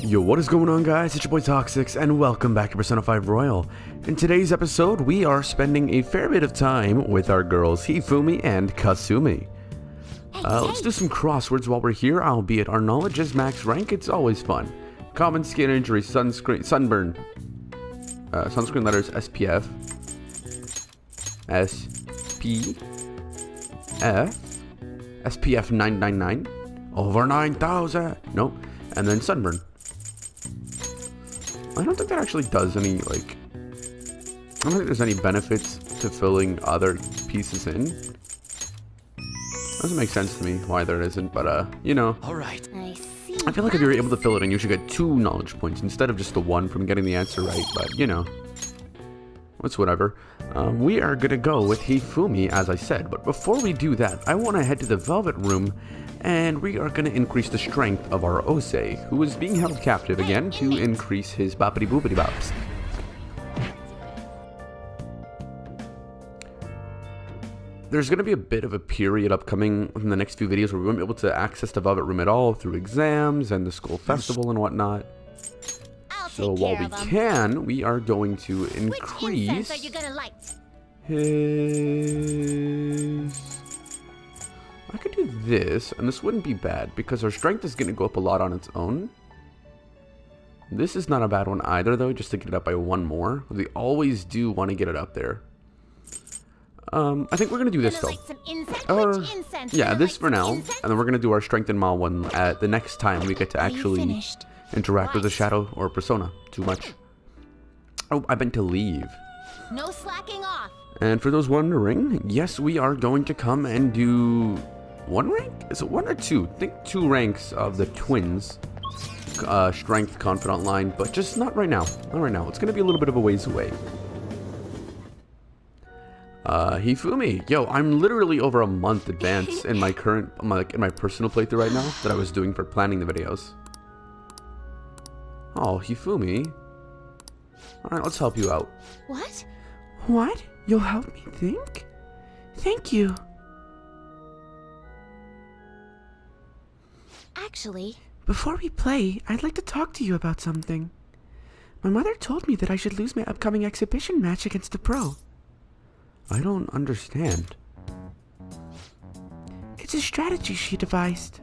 Yo, what is going on, guys? It's your boy Toxix, and welcome back to Persona 5 Royal. In today's episode, we are spending a fair bit of time with our girls Hifumi and Kasumi. Let's do some crosswords while we're here, albeit our knowledge is max rank. It's always fun. Common skin injury, sunburn, sunscreen letters, SPF, SPF 999, over 9,000, nope, and then sunburn. I don't think that actually does any, like, I don't think there's any benefits to filling other pieces in. Doesn't make sense to me why there isn't, but, you know. Alright. I feel like if you're able to fill it in, you should get 2 knowledge points instead of just the 1 from getting the answer right, but, you know. It's whatever. We are gonna go with Hifumi, as I said, but before we do that, I want to head to the Velvet Room, and we are gonna increase the strength of our Ose, who is being held captive again, to increase his boppity boopity bops. There's gonna be a bit of a period upcoming in the next few videos where we won't be able to access the Velvet Room at all through exams and the school festival and whatnot. So while we can, we are going to increase his... I could do this, and this wouldn't be bad, because our strength is going to go up a lot on its own. This is not a bad one either, though, just to get it up by 1 more. We always do want to get it up there. I think we're going to do this, though. Yeah, this for now, and then we're going to do our strength and mal one at the next time we get to actually interact with a shadow or a persona too much. Oh, I meant to leave. No slacking off. And for those wondering, yes, we are going to come and do 1 rank? Is it 1 or 2? I think 2 ranks of the twins strength confidant line, but just not right now. Not right now. It's gonna be a little bit of a ways away. Hifumi, yo, I'm literally over a month advanced in my current, in my personal playthrough right now that I was doing for planning the videos. Oh, Hifumi. Alright, let's help you out. What? What? You'll help me think? Thank you. Actually... Before we play, I'd like to talk to you about something. My mother told me that I should lose my upcoming exhibition match against a pro. I don't understand. It's a strategy she devised.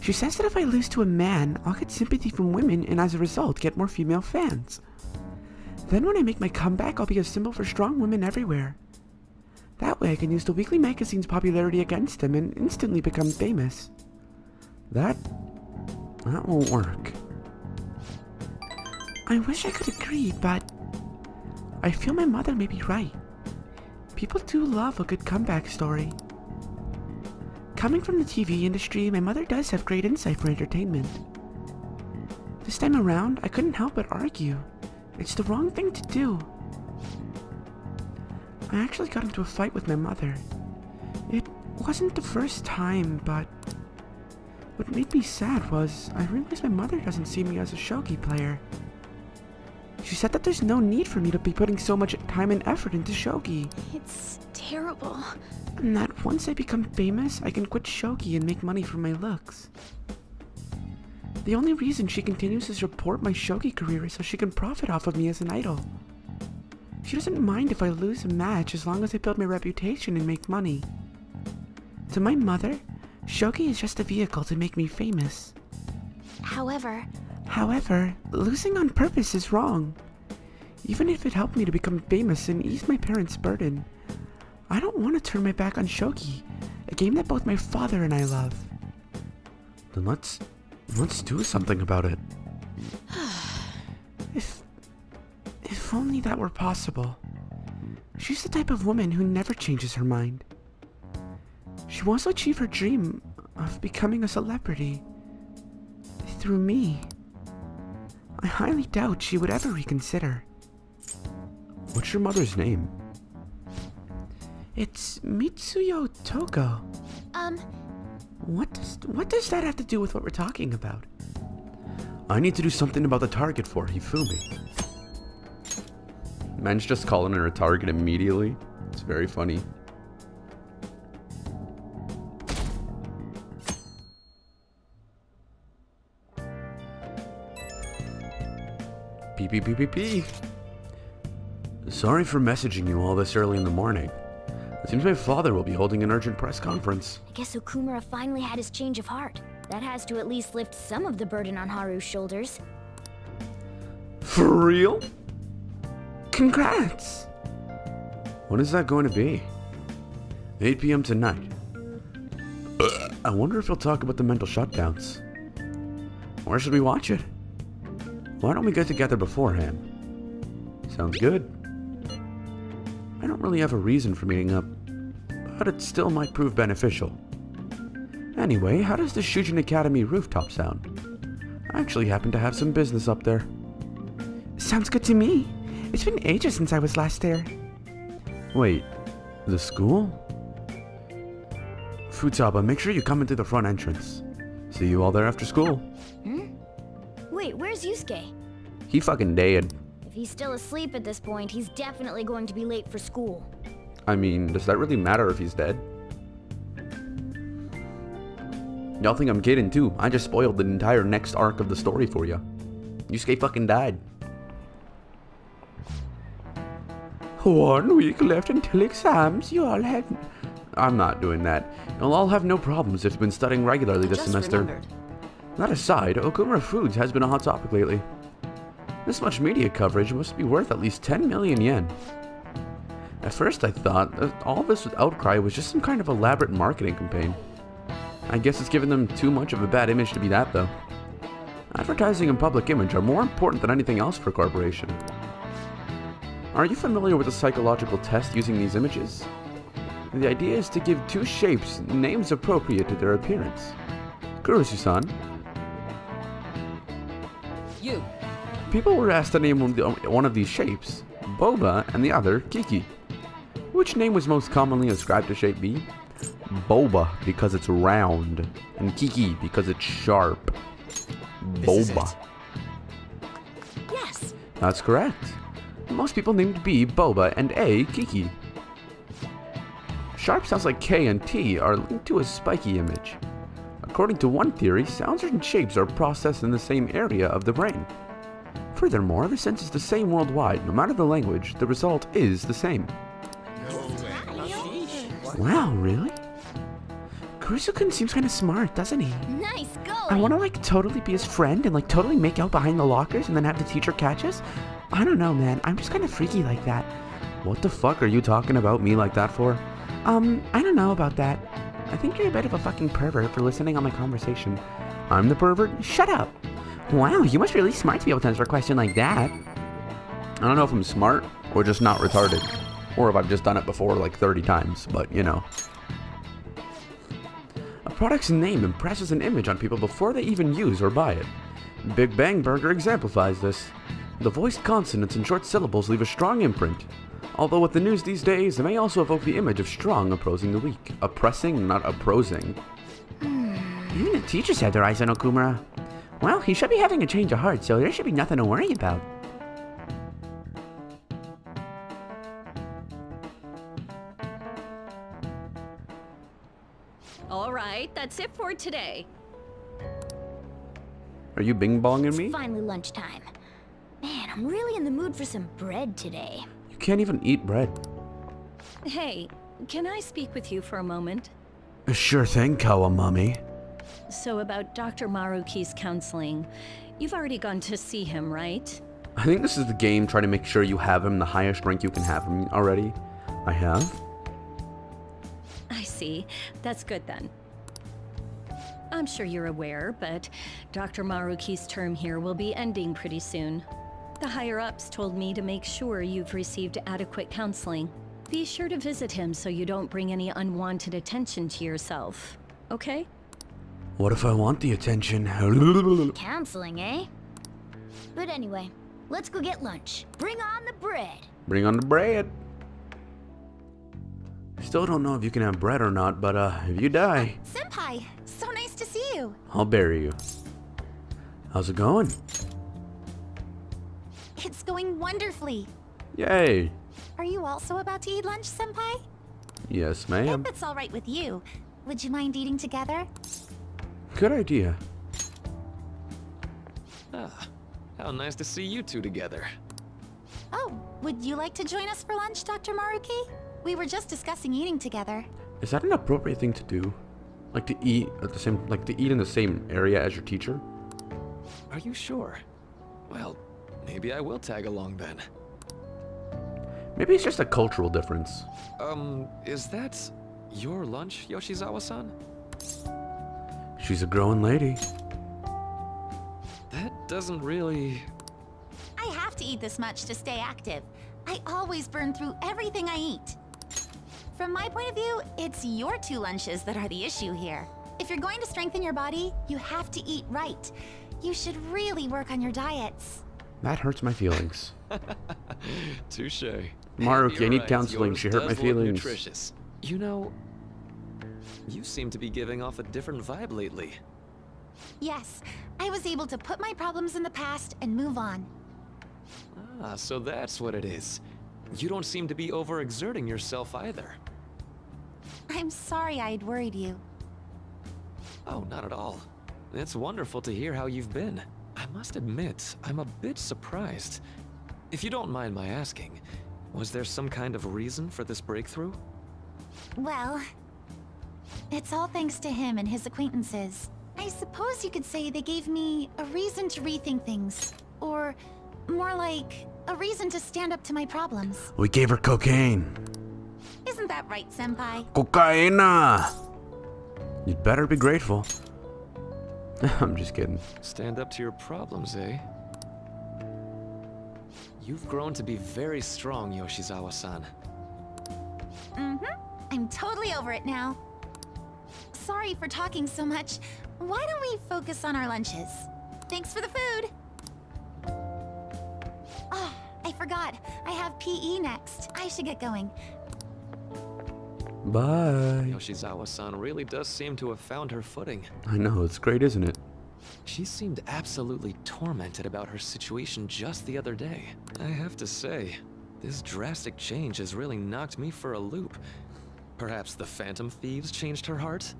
She says that if I lose to a man, I'll get sympathy from women and as a result get more female fans. Then when I make my comeback, I'll be a symbol for strong women everywhere. That way I can use the weekly magazine's popularity against them and instantly become famous. That won't work. I wish I could agree, but I feel my mother may be right. People do love a good comeback story. Coming from the TV industry, my mother does have great insight for entertainment. This time around, I couldn't help but argue. It's the wrong thing to do. I actually got into a fight with my mother. It wasn't the first time, but what made me sad was I realized my mother doesn't see me as a shogi player. She said that there's no need for me to be putting so much time and effort into shogi. It's terrible. And that once I become famous, I can quit shogi and make money from my looks. The only reason she continues to support my shogi career is so she can profit off of me as an idol. She doesn't mind if I lose a match as long as I build my reputation and make money. To my mother, shogi is just a vehicle to make me famous. However, losing on purpose is wrong. Even if it helped me to become famous and ease my parents' burden, I don't want to turn my back on shogi, a game that both my father and I love. Then let's do something about it. If only that were possible. She's the type of woman who never changes her mind. She wants to achieve her dream of becoming a celebrity through me. I highly doubt she would ever reconsider. What's your mother's name? It's Mitsuyo Togo. What does that have to do with what we're talking about? I need to do something about the target for Hifumi. Man's just calling her a target immediately. It's very funny. P. Sorry for messaging you all this early in the morning. It seems my father will be holding an urgent press conference. I guess Okumura finally had his change of heart. That has to at least lift some of the burden on Haru's shoulders. For real? Congrats! When is that going to be? 8 p.m. tonight. I wonder if he'll talk about the mental shutdowns. Where should we watch it? Why don't we get together beforehand? Sounds good. I don't really have a reason for meeting up, but it still might prove beneficial. Anyway, how does the Shujin Academy rooftop sound? I actually happen to have some business up there. Sounds good to me. It's been ages since I was last there. Wait, the school? Futaba, make sure you come into the front entrance. See you all there after school. Wait, where's Yusuke? He fucking dead. If he's still asleep at this point, he's definitely going to be late for school. I mean, does that really matter if he's dead? Y'all think I'm kidding too. I just spoiled the entire next arc of the story for you. Yusuke fucking died. 1 week left until exams. You all have... I'm not doing that. You'll all have no problems if you've been studying regularly this semester. Remembered. That aside, Okumura Foods has been a hot topic lately. This much media coverage must be worth at least 10 million yen. At first I thought that all this outcry was just some kind of elaborate marketing campaign. I guess it's given them too much of a bad image to be that though. Advertising and public image are more important than anything else for a corporation. Are you familiar with the psychological test using these images? The idea is to give 2 shapes names appropriate to their appearance. Kurusu-san. You. People were asked to name one of these shapes, Boba, and the other, Kiki. Which name was most commonly ascribed to shape B? Boba, because it's round, and Kiki, because it's sharp. Boba. Yes. That's correct. Most people named B Boba and A Kiki. Sharp sounds like K and T are linked to a spiky image. According to one theory, sounds and shapes are processed in the same area of the brain. Furthermore, the sense is the same worldwide. No matter the language, the result is the same. Wow, really? Kurusu-kun seems kind of smart, doesn't he? Nice going. I want to like totally be his friend and like totally make out behind the lockers and then have the teacher catch us. I don't know, man. I'm just kind of freaky like that. What the fuck are you talking about me like that for? I don't know about that. I think you're a bit of a fucking pervert for listening on my conversation. I'm the pervert? Shut up. Wow, you must be really smart to be able to answer a question like that. I don't know if I'm smart or just not retarded. Or if I've just done it before like 30 times, but you know. A product's name impresses an image on people before they even use or buy it. Big Bang Burger exemplifies this. The voiced consonants and short syllables leave a strong imprint. Although with the news these days, it may also evoke the image of strong opposing the weak. Oppressing, not opposing. Even the teachers had their eyes on Okumura. Well, he should be having a change of heart, so there should be nothing to worry about. All right, that's it for today. Are you bing-bonging me? It's finally lunchtime. Man, I'm really in the mood for some bread today. You can't even eat bread. Hey, can I speak with you for a moment? Sure thing, Kawamami. So about Dr. Maruki's counseling, you've already gone to see him, right? I think this is the game trying to make sure you have him the highest rank you can have him already. I have. I see. That's good then. I'm sure you're aware, but Dr. Maruki's term here will be ending pretty soon. The higher-ups told me to make sure you've received adequate counseling. Be sure to visit him so you don't bring any unwanted attention to yourself, okay? What if I want the attention? Counseling, eh? But anyway, let's go get lunch. Bring on the bread. Bring on the bread. Still don't know if you can have bread or not, but if you die, Senpai, so nice to see you. I'll bury you. How's it going? It's going wonderfully. Yay. Are you also about to eat lunch, Senpai? Yes, ma'am. If it's all right with you, would you mind eating together? Good idea. How nice to see you two together. Oh, would you like to join us for lunch, Dr. Maruki? We were just discussing eating together. Is that an appropriate thing to do? Like to eat at the same, like to eat in the same area as your teacher? Are you sure? Well, maybe I will tag along then. Maybe it's just a cultural difference. Is that your lunch, Yoshizawa-san? She's a growing lady. That doesn't really... I have to eat this much to stay active. I always burn through everything I eat. From my point of view, it's your 2 lunches that are the issue here. If you're going to strengthen your body, you have to eat right. You should really work on your diets. That hurts my feelings. Touché. Maruki, You're I need right, counseling. yours She hurt my does look feelings. nutritious. You know, you seem to be giving off a different vibe lately. Yes, I was able to put my problems in the past and move on. Ah, so that's what it is. You don't seem to be overexerting yourself either. I'm sorry I'd worried you. Oh, not at all. It's wonderful to hear how you've been. I must admit, I'm a bit surprised. If you don't mind my asking, was there some kind of reason for this breakthrough? Well, it's all thanks to him and his acquaintances. I suppose you could say they gave me a reason to rethink things. Or, more like, a reason to stand up to my problems. We gave her cocaine. Isn't that right, Senpai? Cocaina! You'd better be grateful. I'm just kidding. Stand up to your problems, eh? You've grown to be very strong, Yoshizawa-san. I'm totally over it now. Sorry for talking so much. Why don't we focus on our lunches? Thanks for the food. Oh, I forgot. I have PE next. I should get going. Bye. Yoshizawa-san really does seem to have found her footing. I know, it's great, isn't it? She seemed absolutely tormented about her situation just the other day. I have to say, this drastic change has really knocked me for a loop. Perhaps the Phantom Thieves changed her heart?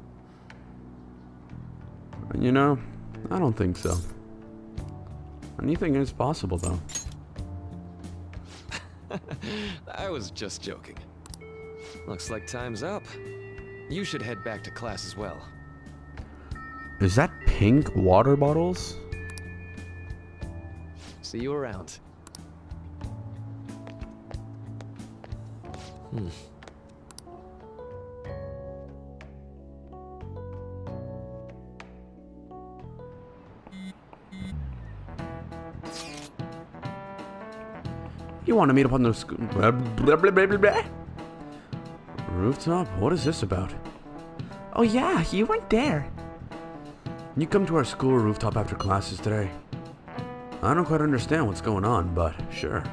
You know, I don't think so. Anything is possible, though. I was just joking. Looks like time's up. You should head back to class as well. Is that pink water bottles? See you around. You want to meet up on the school rooftop? What is this about? Oh yeah, you weren't there. You come to our school rooftop after classes today. I don't quite understand what's going on, but sure.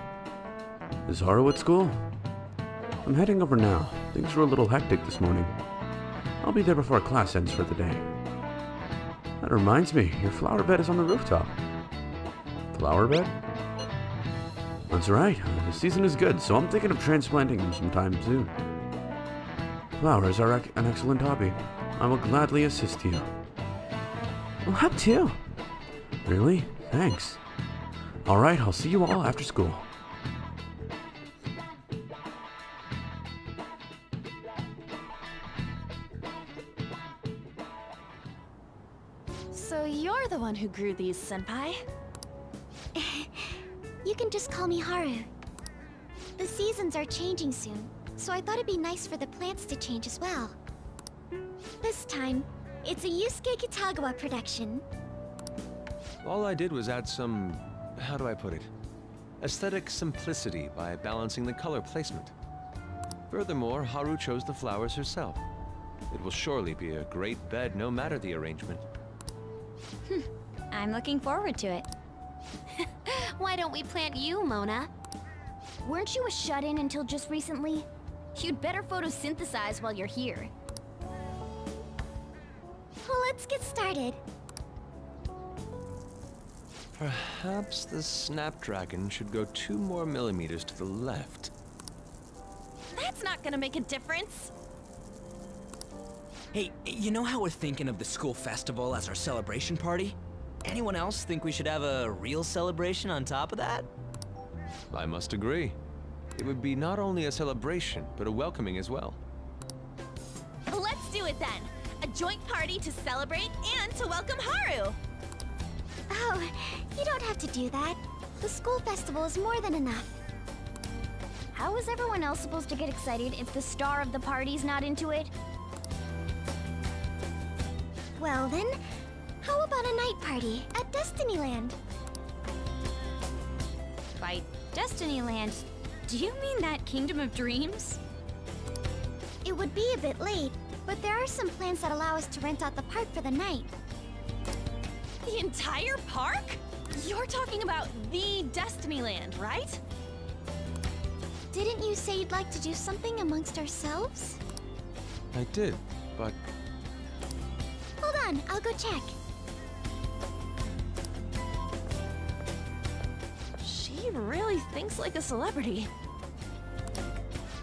Is Haru at school? I'm heading over now. Things were a little hectic this morning. I'll be there before class ends for the day. That reminds me, your flower bed is on the rooftop. Flower bed? That's right. The season is good, so I'm thinking of transplanting them sometime soon. Flowers are an excellent hobby. I will gladly assist you. I'll help too. Really? Thanks. Alright, I'll see you all after school. So you're the one who grew these, Senpai? You can just call me Haru. The seasons are changing soon, so I thought it'd be nice for the plants to change as well. This time, it's a Yusuke Kitagawa production. All I did was add some, how do I put it, aesthetic simplicity by balancing the color placement. Furthermore, Haru chose the flowers herself. It will surely be a great bed no matter the arrangement. I'm looking forward to it. Why don't we plant you, Mona? Weren't you a shut-in until just recently? You'd better photosynthesize while you're here. Well, let's get started. Perhaps the Snapdragon should go 2 more millimeters to the left. That's not gonna make a difference. Hey, you know how we're thinking of the school festival as our celebration party? Anyone else think we should have a real celebration on top of that? I must agree. It would be not only a celebration, but a welcoming as well. Let's do it then. A joint party to celebrate and to welcome Haru. Oh, you don't have to do that. The school festival is more than enough. How is everyone else supposed to get excited if the star of the party's not into it? Well then, how about a night party at Destinyland? By Destinyland, do you mean that Kingdom of Dreams? It would be a bit late, but there are some plans that allow us to rent out the park for the night. The entire park? You're talking about the Destinyland, right? Didn't you say you'd like to do something amongst ourselves? I did, but Hold on, I'll go check. She really thinks like a celebrity.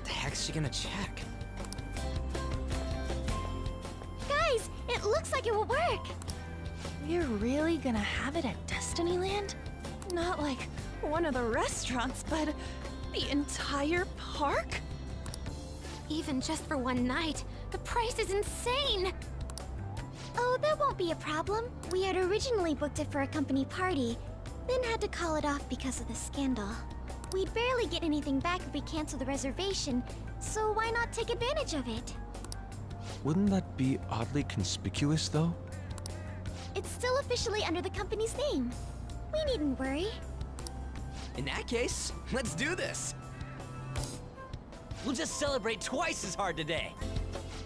The heck's she gonna check? Guys, it looks like it will work. We're really gonna have it at Destinyland? Not like one of the restaurants, but the entire park? Even just for one night, the price is insane. Oh, that won't be a problem. We had originally booked it for a company party, then had to call it off because of the scandal. We'd barely get anything back if we cancel the reservation, so why not take advantage of it? wouldn't that be oddly conspicuous, though? It's still officially under the company's name. We needn't worry. In that case, let's do this. We'll just celebrate twice as hard today.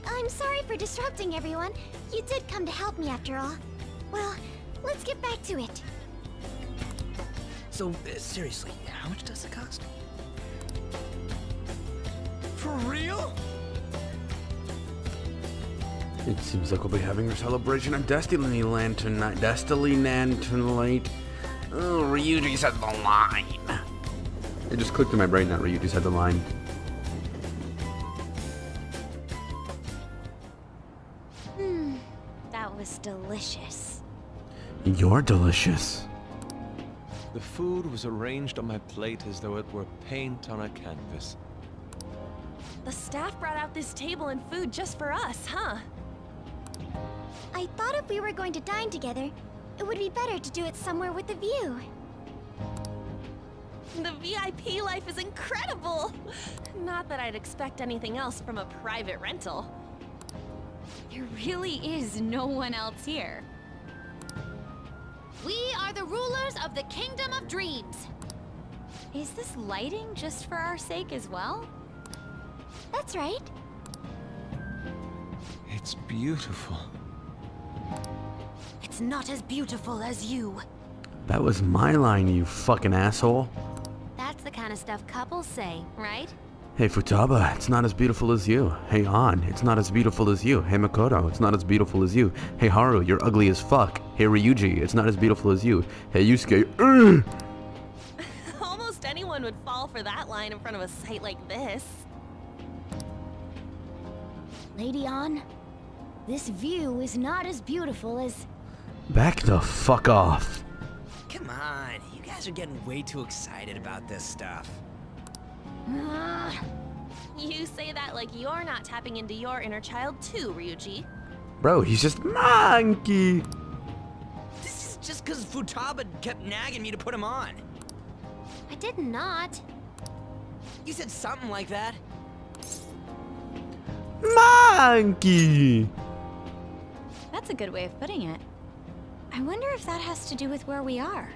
I'm sorry for disrupting everyone. You did come to help me after all. Well, let's get back to it. So, seriously, how much does it cost? For real? It seems like we'll be having our celebration at Destinyland tonight. Destinyland tonight. Oh, Ryuji said the line. It just clicked in my brain that Ryuji said the line. That was delicious. You're delicious. The food was arranged on my plate as though it were paint on a canvas. The staff brought out this table and food just for us, huh? I thought if we were going to dine together, it would be better to do it somewhere with a view. The VIP life is incredible! Not that I'd expect anything else from a private rental. There really is no one else here. We are the rulers of the Kingdom of Dreams. Is this lighting just for our sake as well? That's right. It's beautiful. It's not as beautiful as you. That was my line, you fucking asshole. That's the kind of stuff couples say, right? Hey Futaba, it's not as beautiful as you. Hey An, it's not as beautiful as you. Hey Makoto, it's not as beautiful as you. Hey Haru, you're ugly as fuck. Hey Ryuji, it's not as beautiful as you. Hey Yusuke, Almost anyone would fall for that line in front of a sight like this. Lady An, this view is not as beautiful as... Back the fuck off. Come on, you guys are getting way too excited about this stuff. You say that like you're not tapping into your inner child too, Ryuji. Bro, he's just monkey. This is just because Futaba kept nagging me to put him on. I did not. You said something like that. Monkey. That's a good way of putting it. I wonder if that has to do with where we are.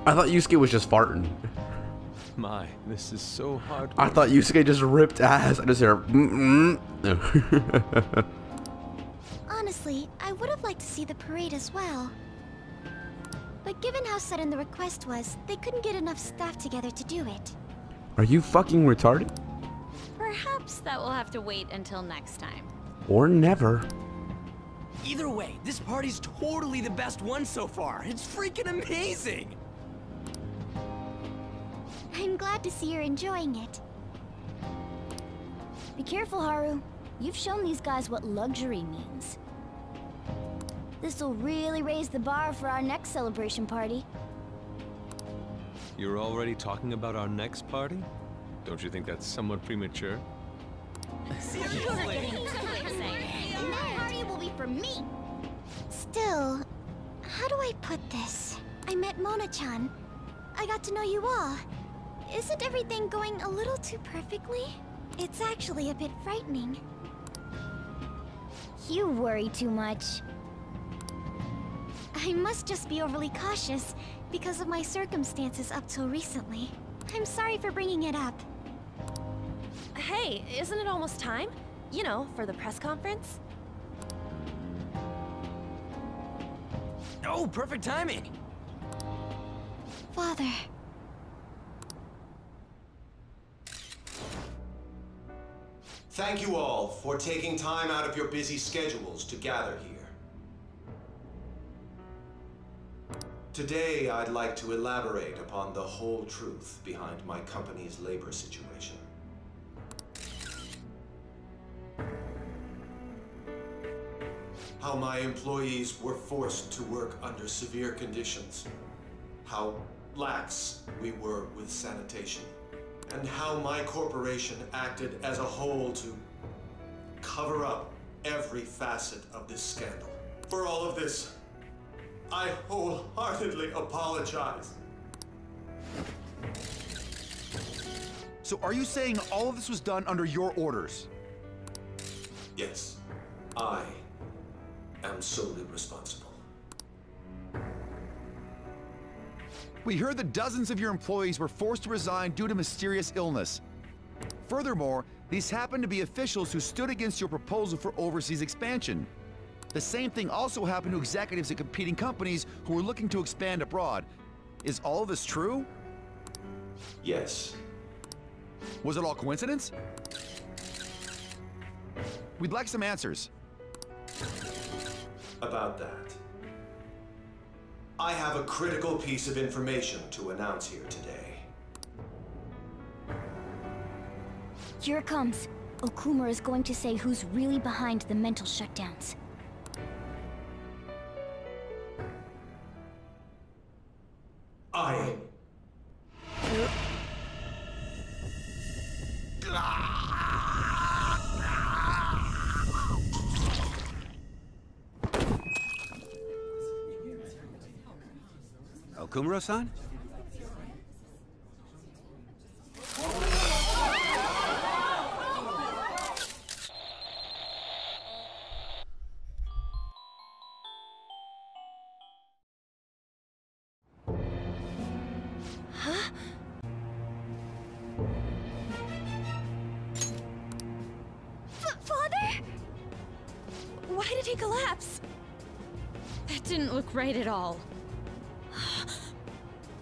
I thought Yusuke was just farting. My, this is so hard. I thought Yusuke just ripped ass. I just hear Honestly, I would have liked to see the parade as well. But given how sudden the request was, they couldn't get enough staff together to do it. Are you fucking retarded? Perhaps that will have to wait until next time. Or never. Either way, this party's totally the best one so far. It's freaking amazing. I'm glad to see you're enjoying it. Be careful, Haru. You've shown these guys what luxury means. This'll really raise the bar for our next celebration party. You're already talking about our next party? Don't you think that's somewhat premature? Seriously? And that party will be for me! Still, how do I put this? I met Mona-chan. I got to know you all. Isn't everything going a little too perfectly? It's actually a bit frightening. You worry too much. I must just be overly cautious because of my circumstances up till recently. I'm sorry for bringing it up. Hey, isn't it almost time? You know, for the press conference? Oh, perfect timing! Father. Thank you all for taking time out of your busy schedules to gather here. Today, I'd like to elaborate upon the whole truth behind my company's labor situation. How my employees were forced to work under severe conditions. How lax we were with sanitation. And how my corporation acted as a whole to cover up every facet of this scandal. For all of this, I wholeheartedly apologize. So are you saying all of this was done under your orders? Yes, I am solely responsible. We heard that dozens of your employees were forced to resign due to mysterious illness. Furthermore, these happened to be officials who stood against your proposal for overseas expansion. The same thing also happened to executives at competing companies who were looking to expand abroad. Is all of this true? Yes. Was it all coincidence? We'd like some answers. About that, I have a critical piece of information to announce here today. Here it comes. Okumura is going to say who's really behind the mental shutdowns. I... Okumura-san? Huh? Father? Why did he collapse? That didn't look right at all.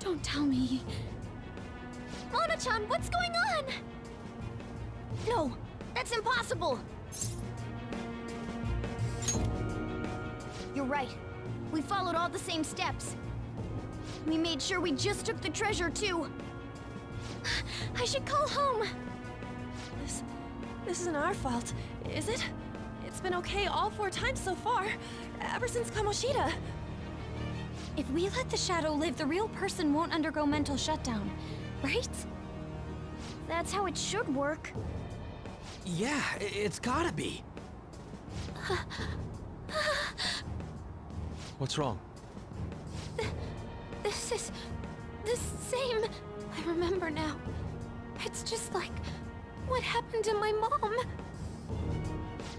Don't tell me. Mona-chan, what's going on? No, that's impossible. You're right. We followed all the same steps. We made sure we just took the treasure, too. I should call home. This isn't our fault, is it? It's been okay all 4 times so far, ever since Kamoshida. If we let the shadow live, the real person won't undergo mental shutdown, right? That's how it should work. Yeah, it's gotta be. What's wrong? This is the same. I remember now. It's just like what happened to my mom.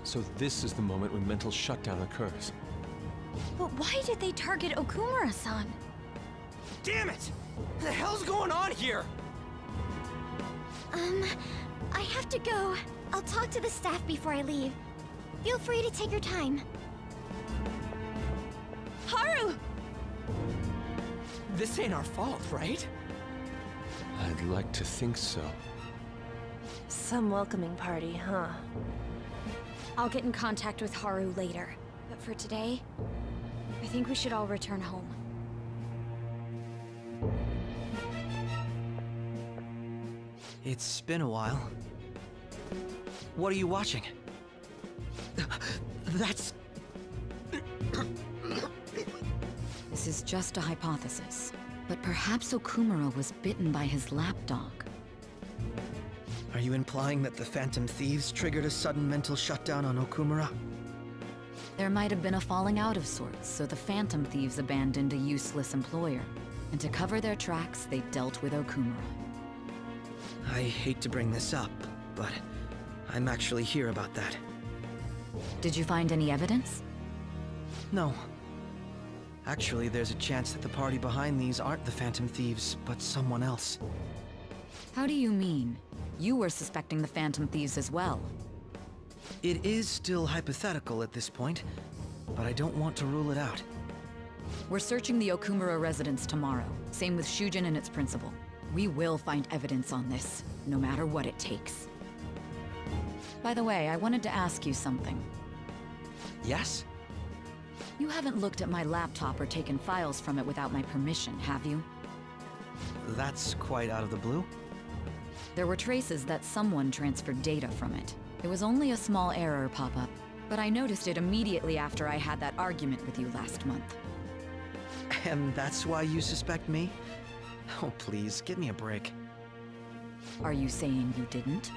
So this is the moment when mental shutdown occurs. But why did they target Okumura-san? Damn it! What the hell's going on here? I have to go. I'll talk to the staff before I leave. Feel free to take your time. Haru! This ain't our fault, right? I'd like to think so. Some welcoming party, huh? I'll get in contact with Haru later. But for today, I think we should all return home. It's been a while. What are you watching? That's... This is just a hypothesis, but perhaps Okumura was bitten by his lapdog. Are you implying that the Phantom Thieves triggered a sudden mental shutdown on Okumura? There might have been a falling out of sorts, so the Phantom Thieves abandoned a useless employer. And to cover their tracks, they dealt with Okumura. I hate to bring this up, but I'm actually here about that. Did you find any evidence? No. Actually, there's a chance that the party behind these aren't the Phantom Thieves, but someone else. How do you mean? You were suspecting the Phantom Thieves as well. It is still hypothetical at this point, but I don't want to rule it out. We're searching the Okumura residence tomorrow. Same with Shujin and its principal. We will find evidence on this, no matter what it takes. By the way, I wanted to ask you something. Yes? You haven't looked at my laptop or taken files from it without my permission, have you? That's quite out of the blue. There were traces that someone transferred data from it. It was only a small error pop-up, but I noticed it immediately after I had that argument with you last month. And that's why you suspect me? Oh, please, give me a break. Are you saying you didn't?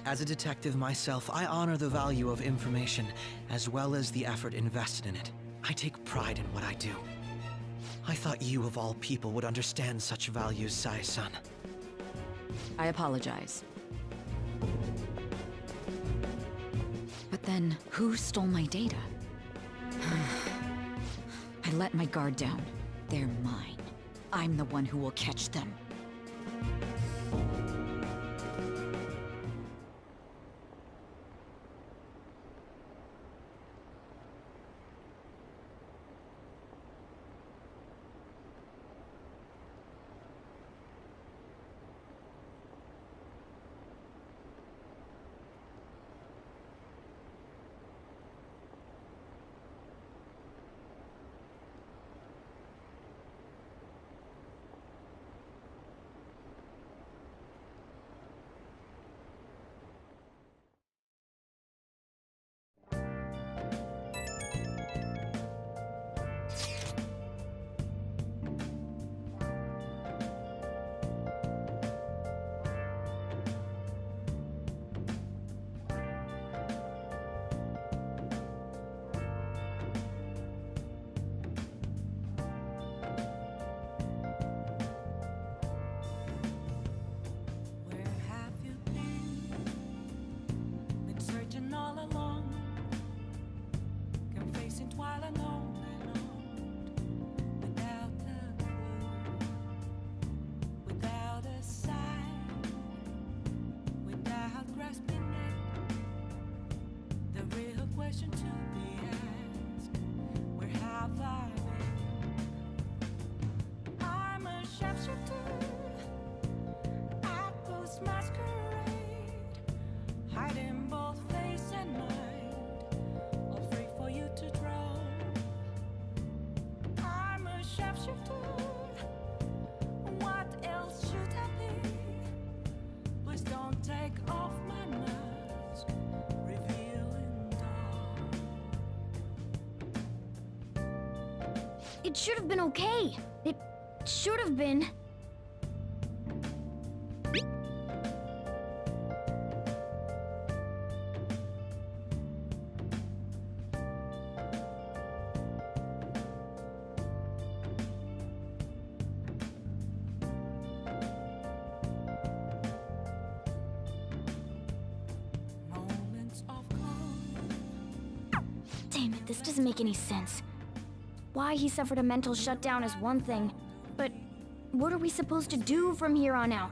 As a detective myself, I honor the value of information, as well as the effort invested in it. I take pride in what I do. I thought you, of all people, would understand such values, Sai-san. I apologize. But then, who stole my data? I let my guard down. They're mine. I'm the one who will catch them. It should have been okay. It should have been. Damn it, this doesn't make any sense. Why he suffered a mental shutdown is one thing, but what are we supposed to do from here on out?